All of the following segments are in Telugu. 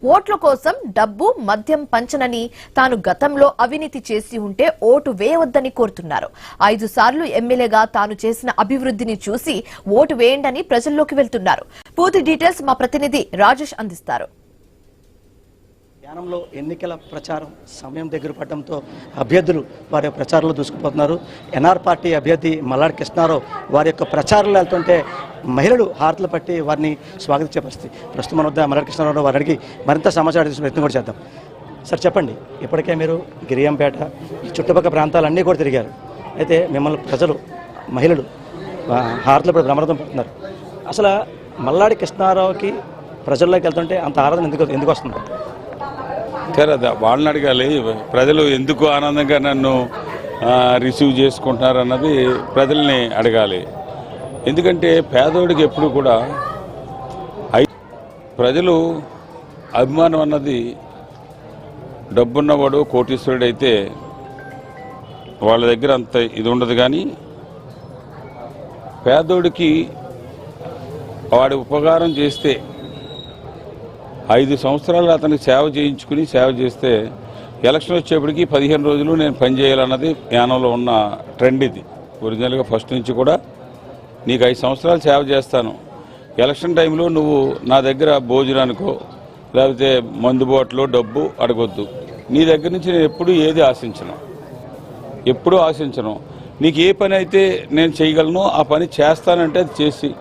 ఓట్ల కోసం డబ్బు మద్యం పంచనని తాను గతంలో అవినీతి చేసి ఉంటే ఓటు వేయవద్దని కోరుతున్నారు. 5 సార్లు ఎమ్మెల్యేగా తాను చేసిన అభివృద్ధిని చూసి ఓటు వేయండని ప్రజల్లోకి వెళ్తున్నారు. పూర్తి డీటెయిల్స్ మా ప్రతినిధి రాజేష్ అందిస్తారు. యానంలో ఎన్నికల ప్రచారం సమయం దగ్గర పడడంతో అభ్యర్థులు వారి ప్రచారంలో దూసుకుపోతున్నారు. ఎన్ఆర్ పార్టీ అభ్యర్థి మల్లాడి కృష్ణారావు వారి యొక్క ప్రచారంలో వెళ్తుంటే మహిళలు హారతులు పట్టి వారిని స్వాగతించే పరిస్థితి. ప్రస్తుతం మన వద్ద మల్లాడి కృష్ణారావు వారి అడిగి మరింత సమాచారం తీసుకునే ప్రయత్నం కూడా చేద్దాం. సార్ చెప్పండి, ఇప్పటికే మీరు గిరియంపేట ఈ చుట్టుపక్కల ప్రాంతాలన్నీ కూడా తిరిగారు. అయితే మిమ్మల్ని ప్రజలు మహిళలు హారతులు పడి బ్రహ్మరథం పడుతున్నారు. అసలు మల్లాడి కృష్ణారావుకి ప్రజల్లోకి వెళ్తుంటే అంత ఆరాధన ఎందుకు వస్తుంది? వాళ్ళని అడగాలి. ప్రజలు ఎందుకు ఆనందంగా నన్ను రిసీవ్ చేసుకుంటున్నారు అన్నది ప్రజల్ని అడగాలి. ఎందుకంటే పేదోడికి ఎప్పుడు కూడా ప్రజలు అభిమానం అన్నది డబ్బున్నవాడు కోటీశ్వరుడు అయితే వాళ్ళ దగ్గర అంత ఇది ఉండదు. కానీ పేదోడికి వాడి ఉపకారం చేస్తే 5 సంవత్సరాలు అతనికి సేవ చేయించుకుని సేవ చేస్తే ఎలక్షన్ వచ్చేప్పటికి 15 రోజులు నేను పనిచేయాలన్నది యానంలో ఉన్న ట్రెండ్. ఇది ఒరిజినల్గా ఫస్ట్ నుంచి కూడా నీకు 5 సంవత్సరాలు సేవ చేస్తాను, ఎలక్షన్ టైంలో నువ్వు నా దగ్గర భోజనానికో లేకపోతే మందుబాటులో డబ్బు అడగొద్దు, నీ దగ్గర నుంచి నేను ఎప్పుడూ ఆశించను. నీకు ఏ పని అయితే నేను చేయగలను ఆ పని చేస్తానంటే అది చేసి,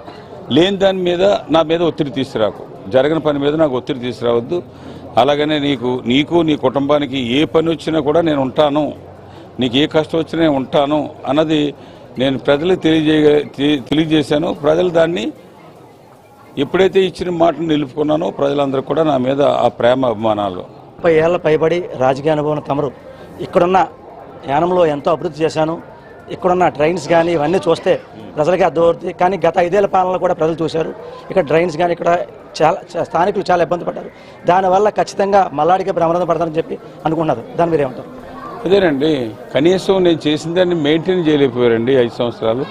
లేని దాని మీద నా మీద ఒత్తిడి తీసుకురాకు, జరగని పని మీద నాకు ఒత్తిడి తీసుకురావద్దు. అలాగనే నీకు నీ కుటుంబానికి ఏ పని వచ్చినా కూడా నేను ఉంటాను, నీకు ఏ కష్టం వచ్చినా నేను ఉంటాను అన్నది నేను ప్రజలకు తెలియజేశాను. ప్రజలు దాన్ని ఎప్పుడైతే ఇచ్చిన మాటను నిలుపుకున్నానో ప్రజలందరూ కూడా నా మీద ఆ ప్రేమ అభిమానాలు. 30 ఏళ్ల పైబడి రాజకీయ అనుభవం తమరు ఇక్కడున్న యానంలో ఎంతో అభివృద్ధి చేశాను, ఇక్కడున్న డ్రైన్స్ కానీ ఇవన్నీ చూస్తే ప్రజలకి అర్థమవుతుంది. కానీ గత 5 ఏళ్ల పాలనలో కూడా ప్రజలు చూశారు ఇక్కడ డ్రైన్స్ కానీ ఇక్కడ స్థానికులు చాలా ఇబ్బంది పడ్డారు. దానివల్ల ఖచ్చితంగా మల్లాడికి బ్రహ్మరథం పడతారని చెప్పి అనుకుంటున్నారు. దాని మీరేమంటారు? అదేనండి, కనీసం నేను చేసిన దాన్ని మెయింటైన్ చేయలేకపోయారండి. 5 సంవత్సరాలు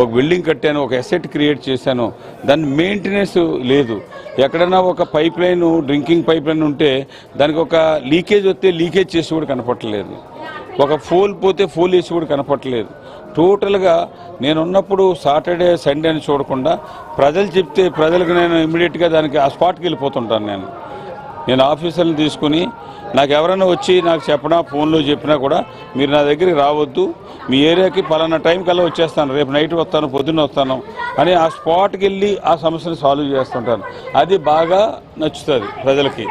ఒక బిల్డింగ్ కట్టాను, ఒక అసెట్ క్రియేట్ చేశాను, దాని మెయింటెనెన్స్ లేదు. ఎక్కడైనా ఒక pipe line, drinking pipe line ఉంటే దానికి ఒక లీకేజ్ వస్తే లీకేజ్ చేసి కూడా కనపట్టలేదు, ఒక ఫోల్ పోతే ఫోల్ వేసి కూడా కనపట్టలేదు. టోటల్గా నేనున్నప్పుడు సాటర్డే సండే అని చూడకుండా ప్రజలు చెప్తే ప్రజలకు నేను ఇమ్మీడియట్గా దానికి ఆ స్పాట్కి వెళ్ళిపోతుంటాను. నేను ఆఫీసర్ని తీసుకుని నాకు ఎవరైనా వచ్చి నాకు చెప్పినా ఫోన్లో చెప్పినా కూడా మీరు నా దగ్గరికి రావద్దు, మీ ఏరియాకి పలానా టైం కల్లా వచ్చేస్తాను, రేపు నైట్ వస్తాను, పొద్దున్న వస్తాను అని ఆ స్పాట్కి వెళ్ళి ఆ సమస్యను సాల్వ్ చేస్తుంటాను. అది బాగా నచ్చుతుంది ప్రజలకి.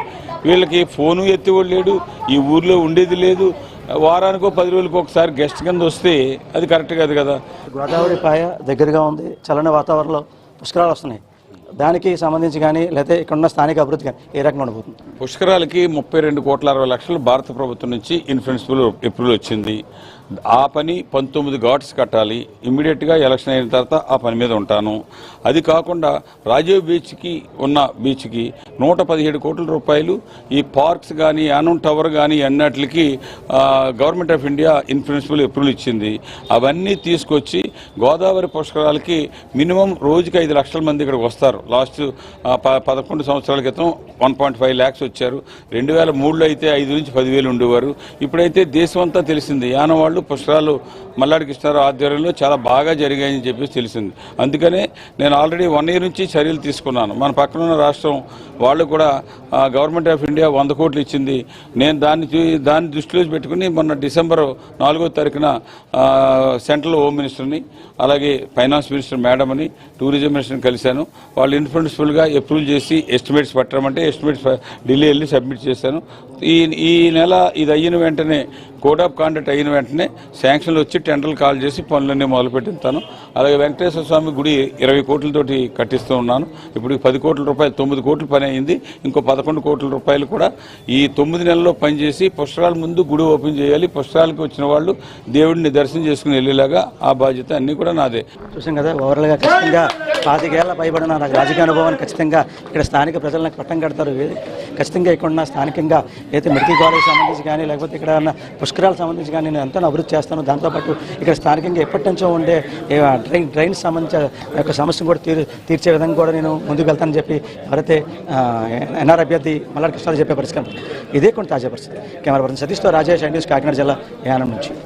వీళ్ళకి ఫోను ఎత్తివాడు లేడు, ఈ ఊర్లో ఉండేది లేదు, వారానికో 10 రోజులకు ఒకసారి గెస్ట్ కింద వస్తే అది కరెక్ట్ కాదు కదా. గోదావరి పాయ దగ్గరగా ఉంది, చల్లని వాతావరణంలో పుష్కరాలు వస్తున్నాయి. దానికి సంబంధించి కానీ లేకపోతే ఇక్కడున్న స్థానిక అభివృద్ధి కానీ ఏ రకంగా ఉండబోతుంది? పుష్కరాలకి 32,60,00,000 భారత ప్రభుత్వం నుంచి ఇన్ఫ్లుయెన్సిబుల్ ఎప్రూవల్ వచ్చింది. ఆ పని 19 ఘాట్స్ కట్టాలి. ఇమ్మీడియట్గా ఎలక్షన్ అయిన తర్వాత ఆ పని మీద ఉంటాను. అది కాకుండా రాజీవ్ బీచ్కి ఉన్న బీచ్కి 117 కోట్ల రూపాయలు ఈ పార్క్స్ కానీ యానం టవర్ కానీ అన్నిటికి గవర్నమెంట్ ఆఫ్ ఇండియా ఇన్ఫ్లుయెన్సిబుల్ ఎప్రూవల్ ఇచ్చింది. అవన్నీ తీసుకొచ్చి గోదావరి పుష్కరాలకి మినిమం రోజుకి 5 లక్షల మంది ఇక్కడికి వస్తారు. లాస్ట్ 11 సంవత్సరాల క్రితం 1.5 lakhs వచ్చారు. 2003లో అయితే 5 నుంచి 10,000 ఉండేవారు. ఇప్పుడైతే దేశం అంతా తెలిసింది యానం వాళ్ళు పుష్కరాలు మల్లాడి కృష్ణారావు ఆధ్వర్యంలో చాలా బాగా జరిగాయని చెప్పేసి తెలిసింది. అందుకనే నేను ఆల్రెడీ 1 year నుంచి చర్యలు తీసుకున్నాను. మన పక్కన ఉన్న రాష్ట్రం వాళ్ళు కూడా గవర్నమెంట్ ఆఫ్ ఇండియా 100 కోట్లు ఇచ్చింది. నేను దాన్ని దృష్టిలో పెట్టుకుని మొన్న December 4వ తారీఖున సెంట్రల్ హోమ్ మినిస్టర్ని, అలాగే ఫైనాన్స్ మినిస్టర్ మేడంని, టూరిజం మినిస్టర్ని కలిశాను. వాళ్ళు ఇన్ఫ్లుయెన్స్ఫుల్గా అప్రూవల్ చేసి ఎస్టిమేట్స్ పట్టమంటే ఎస్టిమేట్స్ ఢిల్లీ వెళ్ళి సబ్మిట్ చేశాను. ఈ నెల ఇది అయిన వెంటనే కోడ్ ఆఫ్ కాండక్ట్ అయిన వెంటనే శాంక్షన్లు వచ్చి టెండర్లు కాల్ చేసి పనులన్నీ మొదలుపెట్టిస్తాను. అలాగే వెంకటేశ్వర స్వామి గుడి 20 కోట్లతోటి కట్టిస్తూ ఉన్నాను. ఇప్పుడు 10 కోట్ల రూపాయలు, 9 కోట్ల పని అయింది. ఇంకో 11 కోట్ల రూపాయలు కూడా ఈ 9 నెలల్లో పనిచేసి పుష్కరాల ముందు గుడి ఓపెన్ చేయాలి. పుష్కరాలకు వచ్చిన వాళ్ళు దేవుడిని దర్శనం చేసుకుని వెళ్ళేలాగా ఆ బాధ్యత బాధ్యత అన్నీ కూడా నాదే. చూసాం కదా ఓవరాల్గా ఖచ్చితంగా 25 ఏళ్ల పైబడిన నాకు రాజకీయ అనుభవాన్ని ఖచ్చితంగా ఇక్కడ స్థానిక ప్రజలు నాకు పట్టం కడతారు. ఖచ్చితంగా ఇక్కడ ఉన్న స్థానికంగా అయితే మెడికల్ కాలేజ్ సంబంధించి కానీ లేకపోతే ఇక్కడ ఉన్న పుష్కరాలకు సంబంధించి కానీ నేను ఎంతో అభివృద్ధి చేస్తాను. దాంతోపాటు ఇక్కడ స్థానికంగా ఎప్పటి నుంచో ఉండే డ్రైన్ సంబంధించిన యొక్క సమస్యను కూడా తీర్చే విధంగా కూడా నేను ముందుకు వెళ్తానని చెప్పి ఎవరైతే ఎన్ఆర్ అభ్యర్థి మల్లాడి కృష్ణారావు చెప్పే పరిస్థితి. ఇదే కొన్ని తాజా పరిస్థితి. కెమెరా పర్సన్ సతీష్తో రాజేష్, న్యూస్, కాకినాడ జిల్లా యానం నుంచి.